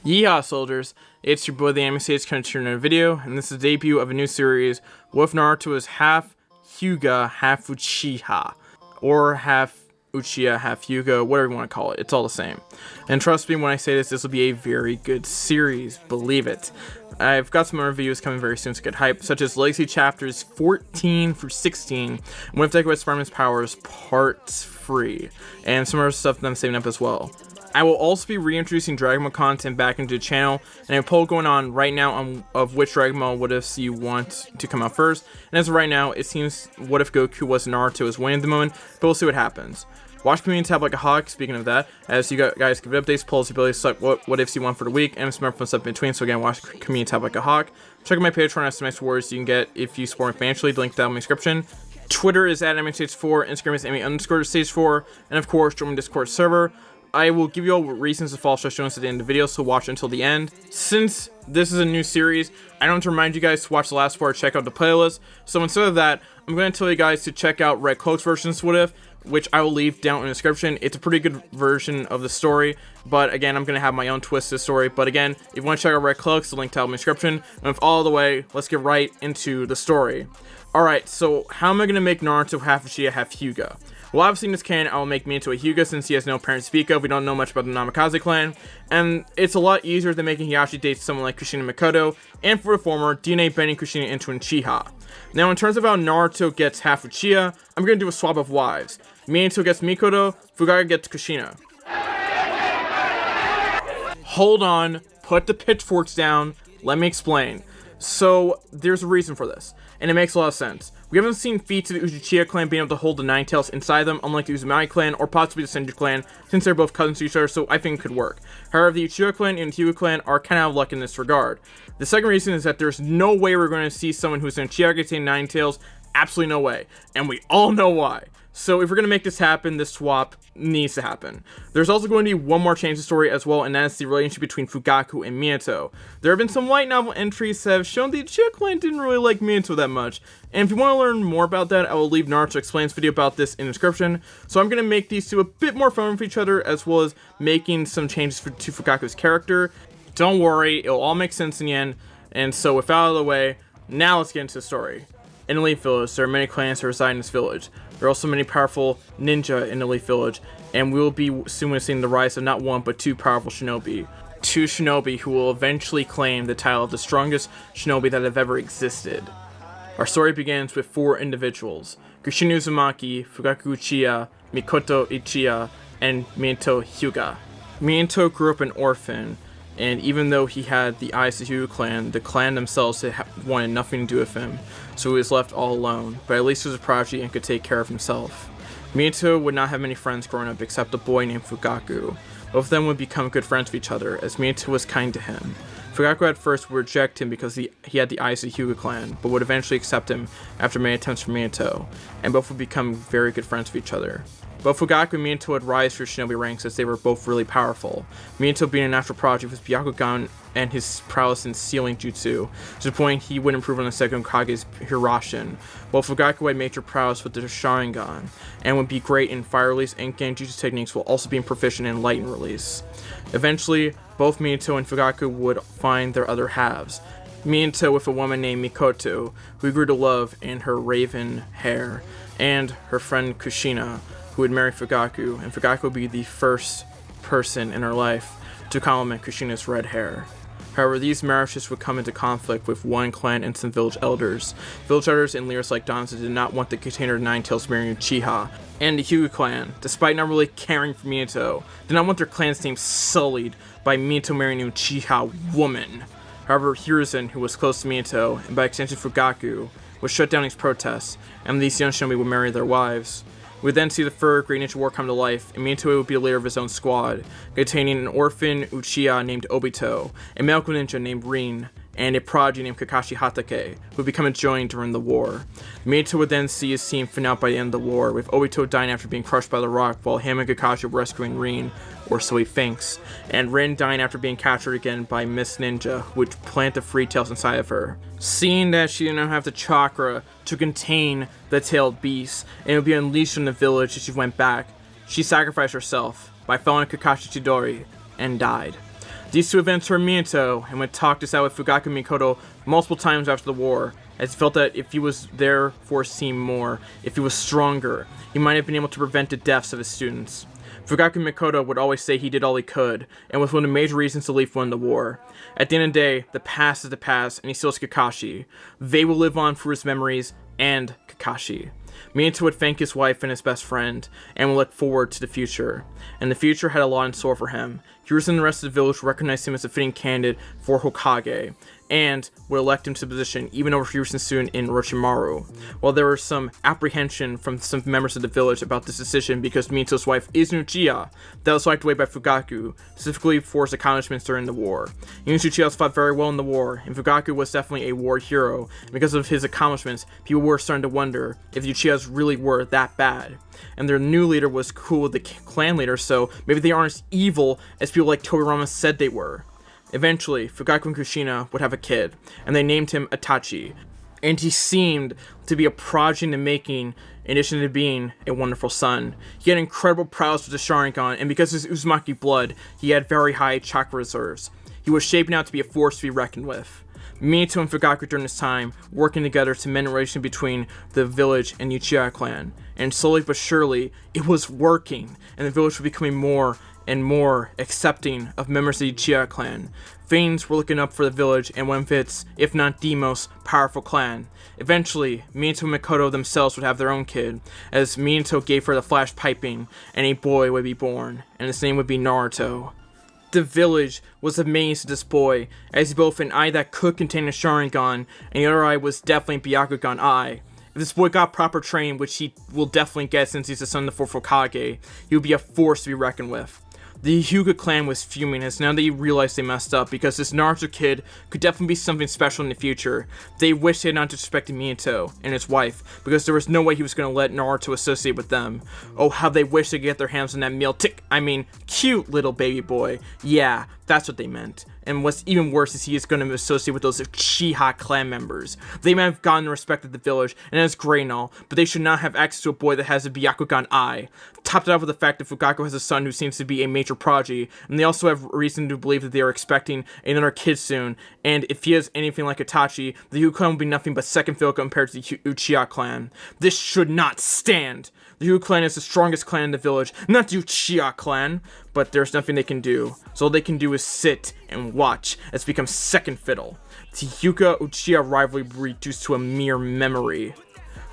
Yeehaw soldiers, it's your boy the Anime Sage coming to another video, and this is the debut of a new series. What if Naruto is half Hyuga, half Uchiha? Or half Uchiha, half Hyuga, whatever you want to call it, it's all the same. And trust me when I say this will be a very good series, believe it. I've got some more reviews coming very soon to get hype, such as Legacy Chapters 14 through 16, and What if Deku gets Spider-Man's Powers Part 3, and some other stuff that I'm saving up as well. I will also be reintroducing Dragon Ball content back into the channel, and a poll going on right now of which Dragon Ball what ifs you want to come out first. And as of right now, it seems what if Goku was Naruto is winning at the moment, but we'll see what happens. Watch Community tab like a hawk, speaking of that, as you guys give it updates, polls, abilities, select what ifs you want for the week, and some fun stuff in between. So again, watch Community tab like a hawk. Check out my Patreon estimates for rewards you can get if you support me financially, the link down in the description. Twitter is at AnimeStage4, Instagram is Amy_Stage4, and of course, join my Discord server. I will give you all reasons to follow shown at the end of the video, so watch until the end. Since this is a new series, I don't want to remind you guys to watch the last part, check out the playlist. So instead of that, I'm going to tell you guys to check out Red Cloak's version of What If, which I will leave down in the description. It's a pretty good version of the story, but again, I'm going to have my own twist to the story. But again, if you want to check out Red Cloak's, the link down in the description. And with all the way, let's get right into the story. Alright, so how am I going to make Naruto half Uchiha, half Hyuga? Well, obviously in this canon, I will make Minato a Hyuga since he has no parents to speak of. We don't know much about the Namikaze clan, and it's a lot easier than making Hiyashi date someone like Kushina Mikoto, and for the former, DNA bending Kushina into an Uchiha. Now, in terms of how Naruto gets half Uchiha, I'm going to do a swap of wives. Minato gets Mikoto, Fugaku gets Kushina. Hold on, put the pitchforks down, let me explain. So, there's a reason for this, and it makes a lot of sense. We haven't seen feats of the Uchiha clan being able to hold the Nine Tails inside them, unlike the Uzumaki clan or possibly the Senju clan, since they're both cousins to each other, so I think it could work. However, the Uchiha clan and the Hyuga clan are kind of out of luck in this regard. The second reason is that there's no way we're going to see someone who's an Uchiha getting Nine Tails, absolutely no way, and we all know why. So if we're going to make this happen, this swap needs to happen. There's also going to be one more change in the story as well, and that is the relationship between Fugaku and Minato. There have been some light novel entries that have shown the Uchiha clan didn't really like Minato that much, and if you want to learn more about that, I will leave Naruto Explains video about this in the description. So I'm going to make these two a bit more fun with each other, as well as making some changes to Fugaku's character. Don't worry, it'll all make sense in the end, and so with that out of the way, now let's get into the story. In Elite Village, there are many clans that reside in this village. There are also many powerful ninja in Elite Village, and we will be soon witnessing the rise of not one but two powerful shinobi. Two shinobi who will eventually claim the title of the strongest shinobi that have ever existed. Our story begins with four individuals: Kushina Uzumaki, Fugaku Uchiha, Mikoto Uchiha, and Minato Hyuga. Minato grew up an orphan, and even though he had the eyes of the Hyuga clan, the clan themselves wanted nothing to do with him, so he was left all alone, but at least he was a prodigy and could take care of himself. Minato would not have many friends growing up except a boy named Fugaku. Both of them would become good friends with each other, as Minato was kind to him. Fugaku at first would reject him because he had the eyes of the Hyuga clan, but would eventually accept him after many attempts from Minato, and both would become very good friends with each other. Both Fugaku and Minato would rise through shinobi ranks as they were both really powerful. Minato being a natural prodigy with his Byakugan and his prowess in sealing jutsu, to the point he would improve on the second Kage's Hirashin, while Fugaku had major prowess with the Sharingan, and would be great in fire release and genjutsu techniques while also being proficient in light and release. Eventually, both Minato and Fugaku would find their other halves. Minato with a woman named Mikoto, who he grew to love, and her raven hair, and her friend Kushina, who would marry Fugaku, and Fugaku would be the first person in her life to compliment Kushina's red hair. However, these marriages would come into conflict with one clan and some village elders. Village elders and leaders like Danza did not want the container of Nine Tails marrying Uchiha, and the Hyuga clan, despite not really caring for Minato, did not want their clan's name sullied by Minato marrying an Uchiha woman. However, Hiruzen, who was close to Minato, and by extension Fugaku, would shut down these protests, and these young shinobi would marry their wives. We would then see the third Great Ninja War come to life, and Minato would be the leader of his own squad, containing an orphan Uchiha named Obito, a medical ninja named Rin, and a prodigy named Kakashi Hatake, who would become a join during the war. Minato would then see his team fin out by the end of the war, with Obito dying after being crushed by the rock, while him and Kakashi were rescuing Rin, or so he thinks, and Rin dying after being captured again by Miss Ninja, who would plant the free tails inside of her. Seeing that she did not have the chakra to contain the tailed beast, and it would be unleashed from the village if she went back, she sacrificed herself by following Kakashi Chidori and died. These two events hurt Minato, and would talk this out with Fugaku and Mikoto multiple times after the war, as he felt that if he was there for his team more, if he was stronger, he might have been able to prevent the deaths of his students. Fugaku Mikoto would always say he did all he could, and was one of the major reasons the Leaf won the war. At the end of the day, the past is the past, and he still is Kakashi. They will live on through his memories, and Kakashi. Minato would thank his wife and his best friend, and would look forward to the future. And the future had a lot in store for him. Heroes and the rest of the village recognized him as a fitting candidate for Hokage, and would elect him to the position even over Hiruzen soon in Orochimaru. While there was some apprehension from some members of the village about this decision because Minato's wife is an Uchiha, that was liked away by Fugaku, specifically for his accomplishments during the war. Uchiha fought very well in the war, and Fugaku was definitely a war hero, and because of his accomplishments, people were starting to wonder if the Uchihas really were that bad. And their new leader was cool with the clan leader, so maybe they aren't as evil as people like Tobirama said they were. Eventually, Fugaku and Kushina would have a kid, and they named him Itachi, and he seemed to be a prodigy in the making, in addition to being a wonderful son. He had incredible prowess with the Sharingan, and because of his Uzumaki blood, he had very high chakra reserves. He was shaping out to be a force to be reckoned with. Minato and Fugaku during this time, working together to mend the relation between the village and the Uchiha clan, and slowly but surely, it was working, and the village was becoming more and more accepting of members of the Uchiha clan. Things were looking up for the village and one of its, if not the most, powerful clan. Eventually, Minato and Mikoto themselves would have their own kid, as Minato gave her the flash piping, and a boy would be born, and his name would be Naruto. The village was amazed at this boy, as he both an eye that could contain a Sharingan, and the other eye was definitely a Byakugan eye. If this boy got proper training, which he will definitely get since he's the son of the 4th Hokage, he would be a force to be reckoned with. The Hyuga clan was fuming as now they realized they messed up because this Naruto kid could definitely be something special in the future. They wished they had not disrespected Minato and his wife because there was no way he was going to let Naruto associate with them. Oh, how they wished they could get their hands on that cute little baby boy. Yeah, that's what they meant. And what's even worse is he is going to associate with those Uchiha clan members. They might have gotten the respect of the village, and that's great and all, but they should not have access to a boy that has a Byakugan eye. Topped it off with the fact that Fugaku has a son who seems to be a major prodigy, and they also have reason to believe that they are expecting another kid soon, and if he is anything like Itachi, the Hyuga clan will be nothing but second fiddle compared to the Uchiha clan. This should not stand! The Hyuga clan is the strongest clan in the village, not the Uchiha clan, but there's nothing they can do. So all they can do is sit and watch as it becomes second fiddle. The Hyuga-Uchiha rivalry reduced to a mere memory.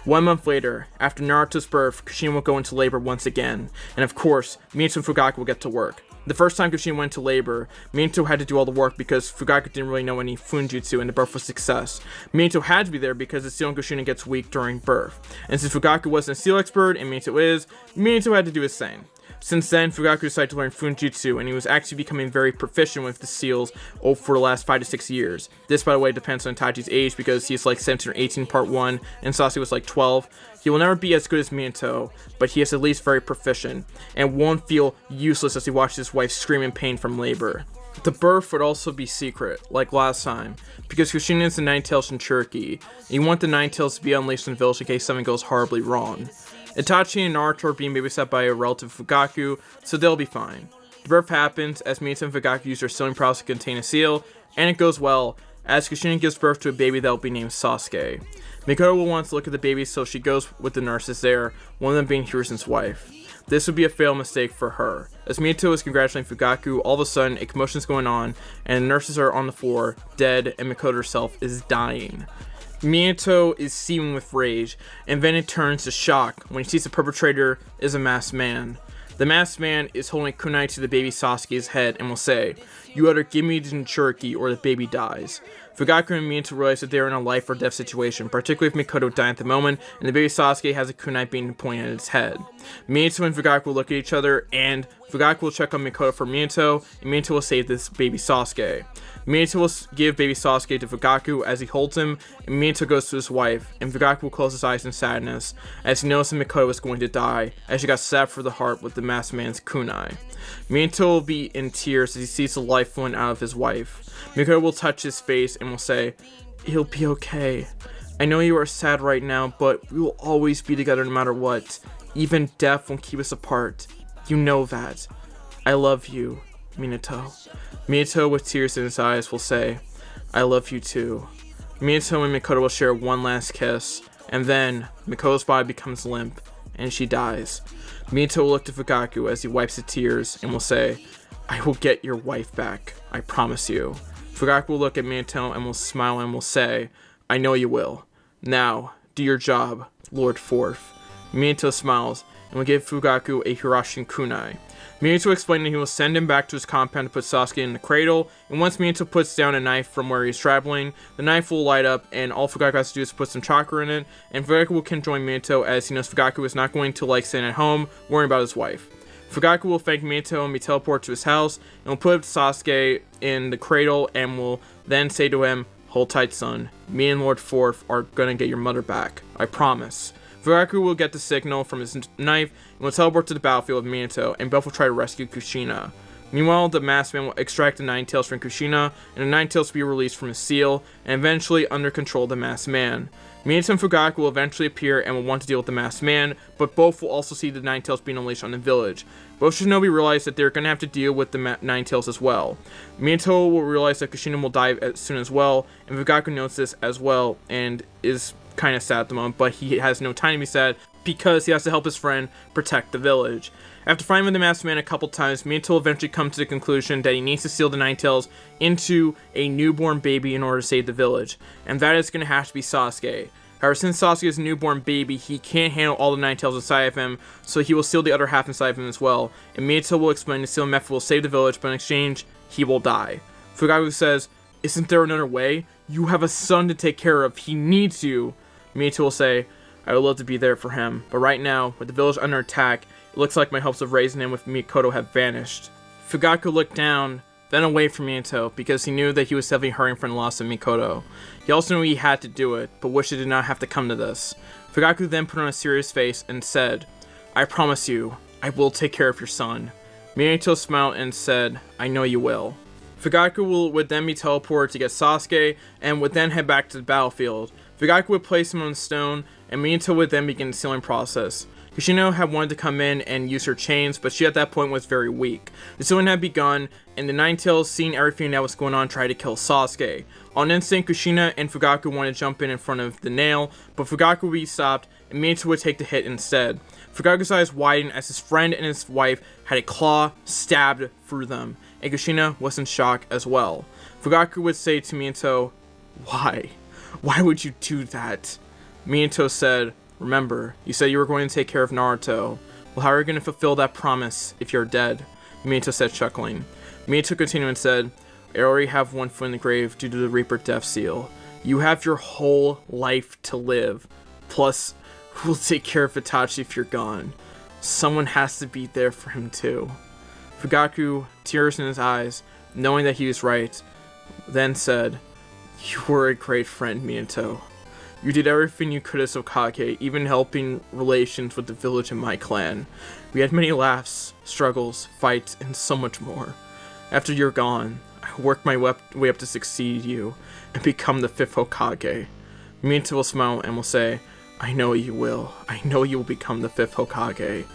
1 month later, after Naruto's birth, Kushina will go into labor once again, and of course, Minato and Fugaku will get to work. The first time Kushina went into labor, Minato had to do all the work because Fugaku didn't really know any Funjutsu and the birth was a success. Minato had to be there because the steel in Kushina gets weak during birth. And since Fugaku wasn't a steel expert and Minato is, Minato had to do his thing. Since then, Fugaku decided to learn Funjutsu, and he was actually becoming very proficient with the seals for the last 5 to 6 years. This, by the way, depends on Itachi's age, because he's like 17 or 18 part 1, and Sasuke was like 12. He will never be as good as Minato, but he is at least very proficient, and won't feel useless as he watches his wife scream in pain from labor. The birth would also be secret, like last time, because Kushina is the Nine-Tails Jinchuriki, and you want the Nine-Tails to be unleashed in the village in case something goes horribly wrong. Itachi and Naruto are being babysat by a relative Fugaku, so they'll be fine. The birth happens as Minato and Fugaku use their sewing prowess to contain a seal, and it goes well, as Kushina gives birth to a baby that will be named Sasuke. Mikoto will want to look at the baby, so she goes with the nurses there, one of them being Hiruzen's wife. This would be a fatal mistake for her. As Minato is congratulating Fugaku, all of a sudden a commotion is going on, and the nurses are on the floor, dead, and Mikoto herself is dying. Minato is seething with rage, and then it turns to shock when he sees the perpetrator is a masked man. The masked man is holding kunai to the baby Sasuke's head and will say, "You either give me the Jinchuriki or the baby dies." Fugaku and Minato realize that they are in a life or death situation, particularly if Mikoto dies at the moment, and the baby Sasuke has a kunai being pointed at its head. Minato and Fugaku will look at each other, and Fugaku will check on Mikoto for Minato, and Minato will save this baby Sasuke. Minato will give baby Sasuke to Fugaku as he holds him, and Minato goes to his wife, and Fugaku will close his eyes in sadness, as he knows that Mikoto is going to die, as she got stabbed through the heart with the masked man's kunai. Minato will be in tears as he sees the life flowing out of his wife. Mikoto will touch his face and will say, "He'll be okay. I know you are sad right now, but we will always be together no matter what. Even death won't keep us apart. You know that. I love you, Minato." Minato, with tears in his eyes, will say, I love you too. Minato and Mikoto will share one last kiss, and then Mikoto's body becomes limp, and she dies. Minato will look to Fugaku as he wipes the tears, and will say, I will get your wife back, I promise you. Fugaku will look at Minato and will smile and will say, I know you will. Now, do your job, Lord Fourth. Minato smiles and will give Fugaku a Hirashin kunai. Minato explained that he will send him back to his compound to put Sasuke in the cradle, and once Minato puts down a knife from where he's traveling, the knife will light up, and all Fugaku has to do is put some chakra in it, and Fugaku can join Minato as he knows Fugaku is not going to like staying at home, worrying about his wife. Fugaku will thank Minato and be teleported to his house, and will put Sasuke in the cradle, and will then say to him, hold tight, son. Me and Lord Fourth are gonna get your mother back. I promise. Fugaku will get the signal from his knife and will teleport to the battlefield with Minato, and both will try to rescue Kushina. Meanwhile, the masked man will extract the Nine Tails from Kushina, and the Nine Tails will be released from his seal, and eventually under control of the masked man. Minato and Fugaku will eventually appear and will want to deal with the masked man, but both will also see the Nine Tails being unleashed on the village. Both shinobi realize that they're going to have to deal with the Nine Tails as well. Minato will realize that Kushina will die as soon as well, and Fugaku notes this as well, and is kind of sad at the moment, but he has no time to be sad because he has to help his friend protect the village. After fighting with the masked man a couple times, Minato will eventually come to the conclusion that he needs to seal the Nine Tails into a newborn baby in order to save the village, and that is going to have to be Sasuke. However, since Sasuke is a newborn baby, he can't handle all the Nine Tails inside of him, so he will seal the other half inside of him as well, and Minato will explain the sealing method will save the village, but in exchange, he will die. Fugaku says, isn't there another way? You have a son to take care of, he needs you. Minato will say, I would love to be there for him, but right now, with the village under attack, it looks like my hopes of raising him with Mikoto have vanished. Fugaku looked down, then away from Minato, because he knew that he was heavily hurting from the loss of Mikoto. He also knew he had to do it, but wished it did not have to come to this. Fugaku then put on a serious face and said, I promise you, I will take care of your son. Minato smiled and said, I know you will. Fugaku would then be teleported to get Sasuke, and would then head back to the battlefield. Fugaku would place him on the stone, and Minato would then begin the sealing process. Kushina had wanted to come in and use her chains, but she at that point was very weak. The sealing had begun, and the Nine Tails, seeing everything that was going on, tried to kill Sasuke. On instinct, Kushina and Fugaku wanted to jump in front of the nail, but Fugaku would be stopped, and Minato would take the hit instead. Fugaku's eyes widened as his friend and his wife had a claw stabbed through them, and Kushina was in shock as well. Fugaku would say to Minato, Why? Why would you do that? Minato said, remember, you said you were going to take care of Naruto. Well, how are you going to fulfill that promise if you're dead? Minato said, chuckling. Minato continued and said, I already have one foot in the grave due to the Reaper Death Seal. You have your whole life to live. Plus, who will take care of Itachi if you're gone? Someone has to be there for him too. Fugaku, tears in his eyes, knowing that he was right, then said, You were a great friend, Minato. You did everything you could as Hokage, even helping relations with the village and my clan. We had many laughs, struggles, fights, and so much more. After you're gone, I worked my way up to succeed you and become the 5th Hokage. Minato will smile and will say, I know you will. I know you will become the 5th Hokage.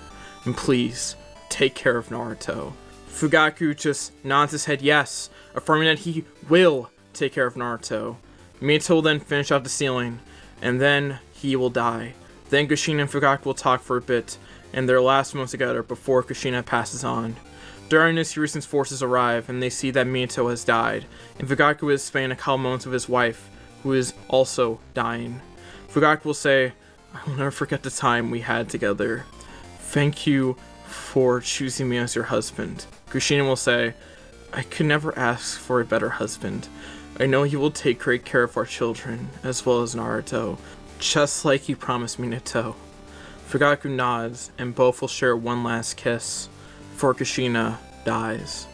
And please, take care of Naruto. Fugaku just nods his head yes, affirming that he will take care of Naruto. Minato will then finish off the sealing, and then he will die. Then Kushina and Fugaku will talk for a bit, and their last moments together before Kushina passes on. During this, Hirusen's forces arrive, and they see that Minato has died, and Fugaku is spending a couple moments with his wife, who is also dying. Fugaku will say, I will never forget the time we had together. Thank you for choosing me as your husband. Kushina will say, I could never ask for a better husband. I know he will take great care of our children, as well as Naruto, just like you promised Minato. Fugaku nods, and both will share one last kiss, before Kushina dies.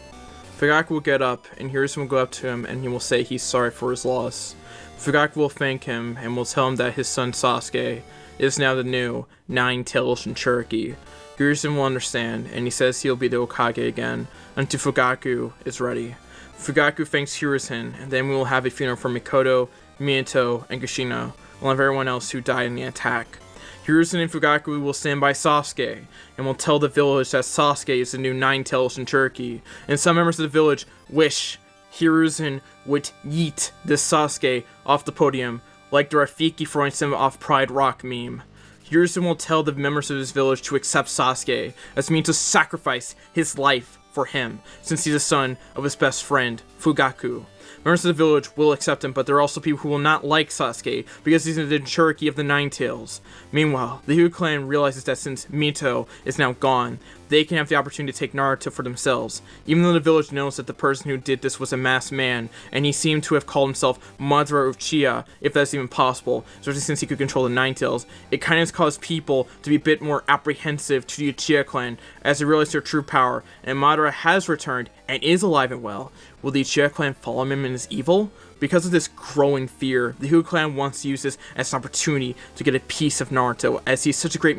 Fugaku will get up, and Hirusen will go up to him, and he will say he's sorry for his loss. Fugaku will thank him, and will tell him that his son Sasuke is now the new Nine-Tailed Jinchuriki. Hirusen will understand, and he says he'll be the Hokage again, until Fugaku is ready. Fugaku thanks Hirusen, and then we will have a funeral for Mikoto, Minato, and Kushina, along with everyone else who died in the attack. Hiruzen and Fugaku will stand by Sasuke, and will tell the village that Sasuke is the new Nine-Tails Jinchuriki, and some members of the village wish Hiruzen would yeet this Sasuke off the podium, like the Rafiki throwing some off Pride Rock meme. Hiruzen will tell the members of his village to accept Sasuke, as means to sacrifice his life for him, since he's the son of his best friend, Fugaku. Members of the village will accept him, but there are also people who will not like Sasuke, because he's the Jinchuriki of the Nine-Tails. Meanwhile, the Hyuga clan realizes that since Mito is now gone, they can have the opportunity to take Naruto for themselves. Even though the village knows that the person who did this was a masked man, and he seemed to have called himself Madara Uchiha, if that's even possible, especially since he could control the Nine-Tails, it kind of has caused people to be a bit more apprehensive to the Uchiha clan, as they realize their true power, and Madara has returned, and is alive and well. Will the Uchiha clan follow him in his evil? Because of this growing fear, the Hyuga clan wants to use this as an opportunity to get a piece of Naruto, as he's such a great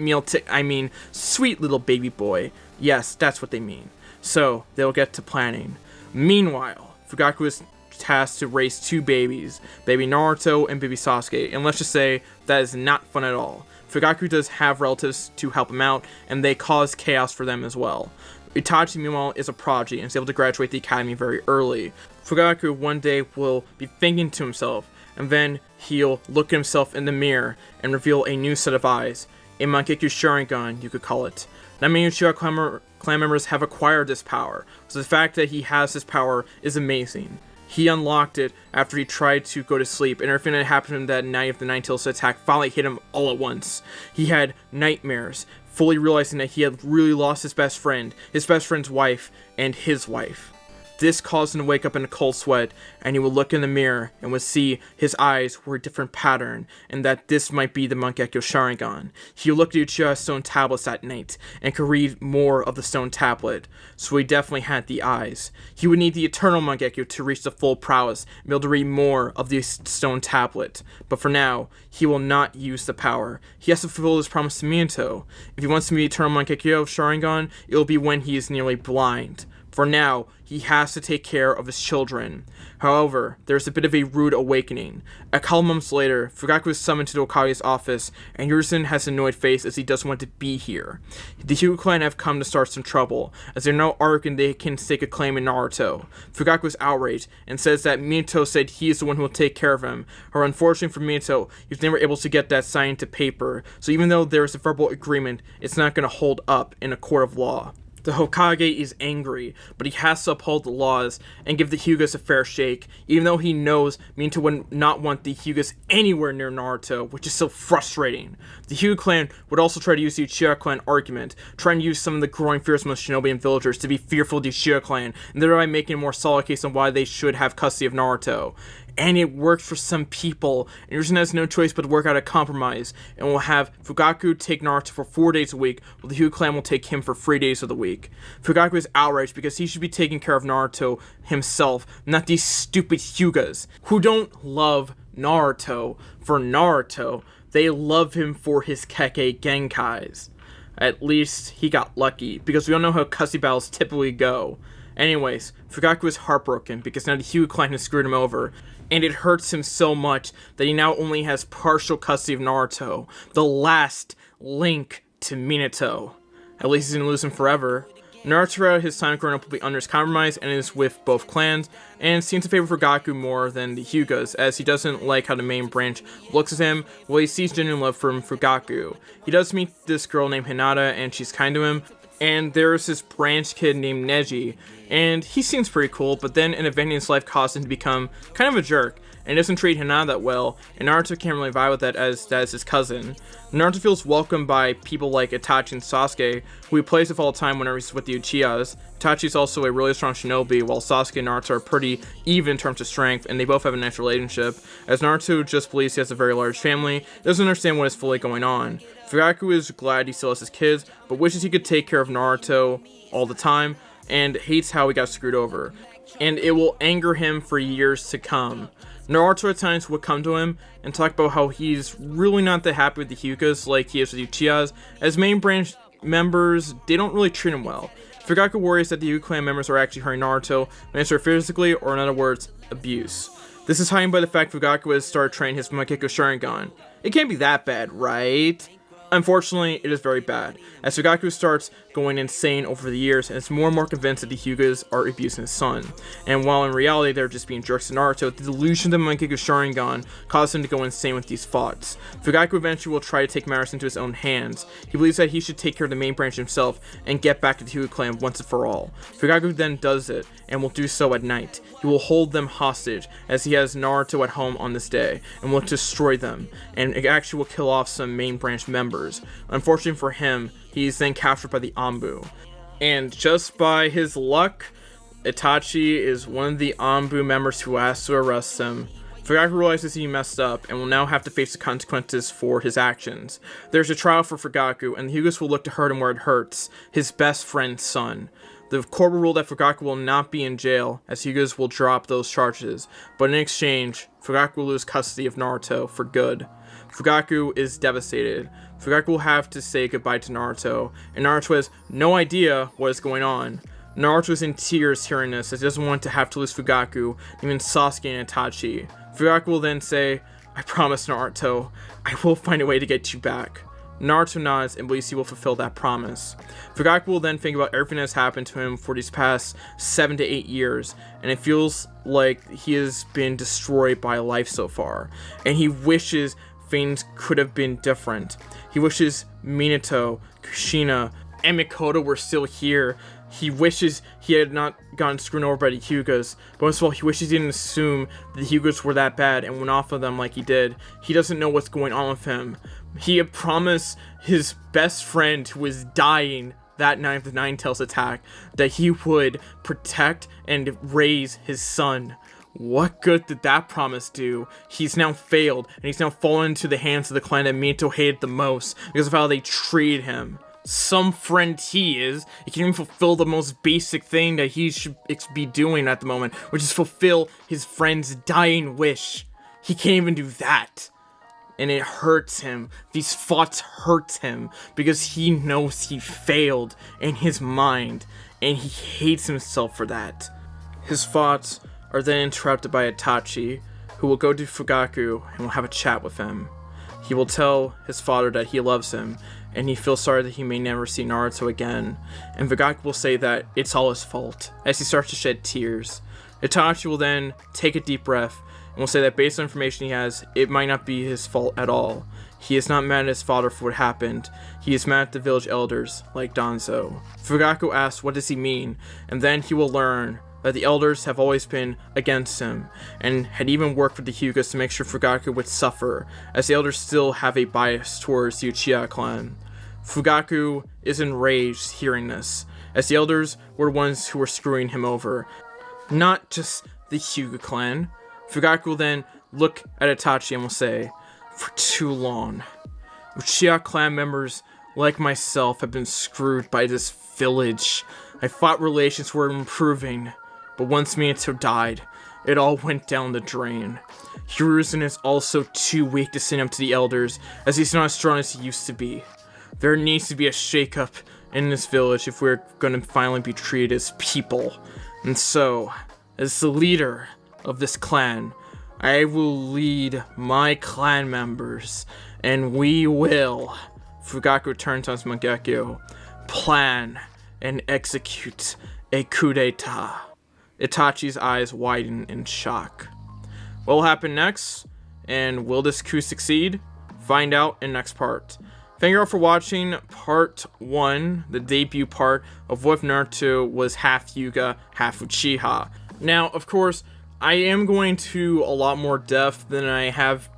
sweet little baby boy. Yes, that's what they mean. So, they'll get to planning. Meanwhile, Fugaku is tasked to raise two babies, baby Naruto and baby Sasuke, and let's just say, that is not fun at all. Fugaku does have relatives to help him out, and they cause chaos for them as well. Itachi, meanwhile, is a prodigy and is able to graduate the academy very early. Fugaku one day will be thinking to himself, and then he'll look at himself in the mirror and reveal a new set of eyes. A Mangekyo Sharingan, you could call it. Not many Uchiha clan members have acquired this power, so the fact that he has this power is amazing. He unlocked it after he tried to go to sleep, and everything that happened to him that night of the Nine-Tails attack finally hit him all at once. He had nightmares, fully realizing that he had really lost his best friend's wife, and his wife. This caused him to wake up in a cold sweat, and he would look in the mirror and would see his eyes were a different pattern, and that this might be the Mangekyo Sharingan. He looked at Uchiha's stone tablets that night, and could read more of the stone tablet, so he definitely had the eyes. He would need the eternal Mangekyo to reach the full prowess, and be able to read more of the stone tablet, but for now, he will not use the power. He has to fulfill his promise to Minato. If he wants to be the eternal Mangekyo Sharingan, it will be when he is nearly blind. For now, he has to take care of his children. However, there's a bit of a rude awakening. A couple months later, Fugaku is summoned to the Hokage's office, and Hiruzen has an annoyed face as he doesn't want to be here. The Hyuga clan have come to start some trouble, as they're now arguing they can stake a claim in Naruto. Fugaku is outraged, and says that Minato said he is the one who will take care of him. However, unfortunately for Minato, he was never able to get that signed to paper, so even though there is a verbal agreement, it's not going to hold up in a court of law. The Hokage is angry, but he has to uphold the laws and give the Hyugas a fair shake, even though he knows Minato would not want the Hyugas anywhere near Naruto, which is so frustrating. The Hyuga clan would also try to use the Uchiha clan argument, trying to use some of the growing fears among shinobi and villagers to be fearful of the Uchiha clan, and thereby making a more solid case on why they should have custody of Naruto. And it worked for some people, and Hiruzen has no choice but to work out a compromise, and will have Fugaku take Naruto for 4 days a week, while the Hyuga clan will take him for 3 days of the week. Fugaku is outraged because he should be taking care of Naruto himself, not these stupid Hyugas, who don't love Naruto for Naruto, they love him for his Kekkei Genkais. At least he got lucky, because we all know how custody battles typically go. Anyways, Fugaku is heartbroken because now the Hyuga clan has screwed him over, and it hurts him so much that he now only has partial custody of Naruto, the last link to Minato. At least he's gonna lose him forever. Naruto throughout his time growing up will be under his compromise and is with both clans, and seems to favor Fugaku more than the Hyugas, as he doesn't like how the main branch looks at him, while he sees genuine love from Fugaku. He does meet this girl named Hinata, and she's kind to him, and there's this branch kid named Neji, and he seems pretty cool, but then an event in his life caused him to become kind of a jerk, and doesn't treat Hinata that well, and Naruto can't really vibe with that as that is his cousin. Naruto feels welcomed by people like Itachi and Sasuke, who he plays with all the time whenever he's with the Uchihas. Itachi is also a really strong shinobi, while Sasuke and Naruto are pretty even in terms of strength, and they both have a nice relationship, as Naruto just believes he has a very large family, doesn't understand what is fully going on. Fugaku is glad he still has his kids, but wishes he could take care of Naruto all the time, and hates how he got screwed over, and it will anger him for years to come. Naruto at times would come to him and talk about how he's really not that happy with the Hyugas like he is with the Uchihas, as main branch members, they don't really treat him well. Fugaku worries that the Hyuga clan members are actually hurting Naruto, either physically or in other words, abuse. This is heightened by the fact Fugaku has started training his Mangekyo Sharingan. It can't be that bad, right? Unfortunately, it is very bad, as Fugaku starts going insane over the years and is more and more convinced that the Hyugas are abusing his son. And while in reality they're just being jerks to Naruto, the delusion of the Mangekyou Sharingan causes him to go insane with these thoughts. Fugaku eventually will try to take matters into his own hands. He believes that he should take care of the main branch himself and get back to the Hyuga clan once and for all. Fugaku then does it, and will do so at night. He will hold them hostage, as he has Naruto at home on this day, and will destroy them, and actually will kill off some main branch members. Unfortunately for him, he is then captured by the Anbu. And just by his luck, Itachi is one of the Anbu members who has to arrest him. Fugaku realizes he messed up and will now have to face the consequences for his actions. There's a trial for Fugaku, and the Hyugas will look to hurt him where it hurts, his best friend's son. The court will rule that Fugaku will not be in jail, as Hyugas will drop those charges, but in exchange, Fugaku will lose custody of Naruto for good. Fugaku is devastated. Fugaku will have to say goodbye to Naruto, and Naruto has no idea what is going on. Naruto is in tears hearing this, as he doesn't want to have to lose Fugaku, even Sasuke and Itachi. Fugaku will then say, "I promise, Naruto, I will find a way to get you back." Naruto nods and believes he will fulfill that promise. Fugaku will then think about everything that has happened to him for these past 7 to 8 years, and it feels like he has been destroyed by life so far, and he wishes things could have been different. He wishes Minato, Kushina, and Mikoto were still here. He wishes he had not gotten screwed over by the Hyugas, but most of all, he wishes he didn't assume that the Hyugas were that bad and went off of them like he did. He doesn't know what's going on with him. He had promised his best friend, who was dying that night of the Nine Tails attack, that he would protect and raise his son. What good did that promise do? He's now failed, and he's now fallen into the hands of the clan that Minato hated the most because of how they treated him. Some friend he is. He can't even fulfill the most basic thing that he should be doing at the moment, which is fulfill his friend's dying wish. He can't even do that. And it hurts him. These thoughts hurt him because he knows he failed in his mind, and he hates himself for that. His thoughts are then interrupted by Itachi, who will go to Fugaku and will have a chat with him. He will tell his father that he loves him, and he feels sorry that he may never see Naruto again, and Fugaku will say that it's all his fault, as he starts to shed tears. Itachi will then take a deep breath, and will say that based on information he has, it might not be his fault at all. He is not mad at his father for what happened. He is mad at the village elders, like Danzo. Fugaku asks what does he mean, and then he will learn that the elders have always been against him, and had even worked with the Hyugas to make sure Fugaku would suffer, as the elders still have a bias towards the Uchiha clan. Fugaku is enraged hearing this, as the elders were the ones who were screwing him over, not just the Hyuga clan. Fugaku will then look at Itachi and will say, "For too long, Uchiha clan members like myself have been screwed by this village. I thought relations were improving, but once Minato died, it all went down the drain. Hiruzen is also too weak to stand up to the elders, as he's not as strong as he used to be. There needs to be a shakeup in this village if we're going to finally be treated as people. And so, as the leader of this clan, I will lead my clan members, and we will," Fugaku turns on his Mangekyou, "plan and execute a coup d'etat." Itachi's eyes widen in shock. What will happen next, and will this coup succeed? Find out in next part. Thank you all for watching part 1, the debut part of what if Naruto was half Hyuga, half Uchiha. Now, of course, I am going to a lot more depth than I have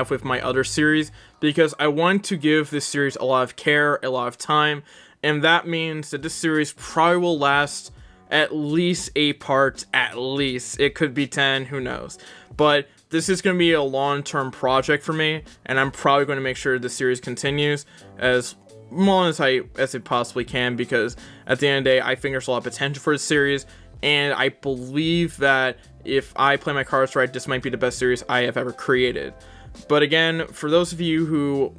with my other series, because I want to give this series a lot of care, a lot of time, and that means that this series probably will last at least 8 parts, at least. It could be 10, who knows. But this is going to be a long-term project for me, and I'm probably going to make sure the series continues as long as it possibly can, because at the end of the day, I think there's a lot of potential for this series, and I believe that if I play my cards right, this might be the best series I have ever created. But again, for those of you who,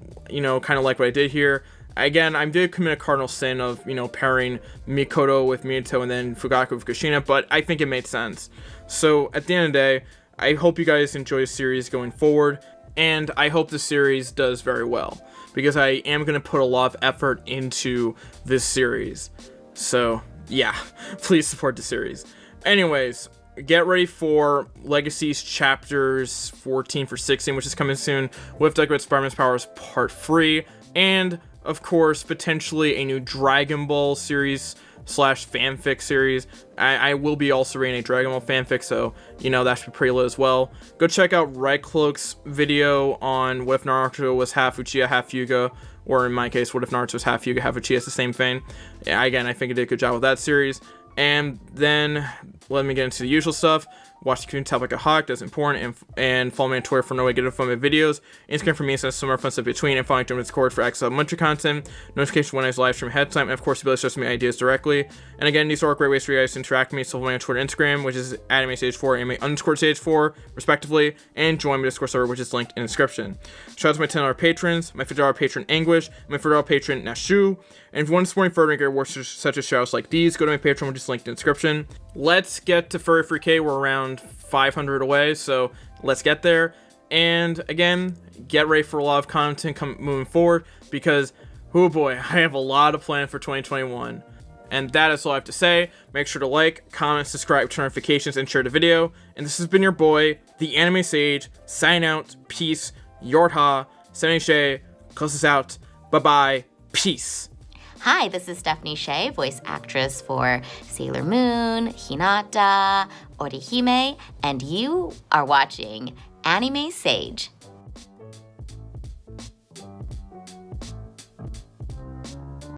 kind of like what I did here, again, I did commit a cardinal sin of, pairing Mikoto with Minato and then Fugaku with Kushina, but I think it made sense. So, at the end of the day, I hope you guys enjoy the series going forward. and I hope the series does very well, because I am going to put a lot of effort into this series. So, yeah, please support the series. Anyways, get ready for Legacies chapters 14 for 16, which is coming soon, with Decorated Spider-Man's Powers Part 3, and, of course, potentially a new Dragon Ball series / fanfic series. I will be also reading a Dragon Ball fanfic, so, that should be pretty lit as well. Go check out Red Cloak's video on what if Naruto was half Uchiha, half Hyuga, or in my case, what if Naruto was half Hyuga, half Uchiha. It's the same thing. Yeah, again, I think it did a good job with that series. And then, let me get into the usual stuff. Watch the community tab like a hawk, that's important, and follow me on Twitter for no way to get info on my videos. Instagram for me, so some more fun stuff between, and follow me on Discord for access to monthly content, notification when I live stream ahead of time, and of course, the ability to show me ideas directly. And again, these are great ways for you guys to interact with me, so follow me on Twitter and Instagram, which is @AnimeStage4, anime_stage4, respectively, and join my Discord server, which is linked in the description. Shout out to my $10 patrons, my $50 patron Anguish, and my $40 patron Nashu. And if you want to support me further and get rewards such as shoutouts like these, go to my Patreon, which is linked in the description. Let's get to Furry Free K. We're around 500 away, so let's get there. And again, get ready for a lot of content moving forward, because, oh boy, I have a lot of plans for 2021. And that is all I have to say. Make sure to like, comment, subscribe, turn notifications, and share the video. And this has been your boy, the Anime Sage, sign out, peace, Yorha, Stephanie Shea, close us out, bye-bye, peace. Hi, this is Stephanie Shea, voice actress for Sailor Moon, Hinata, Orihime, and you are watching Anime Sage.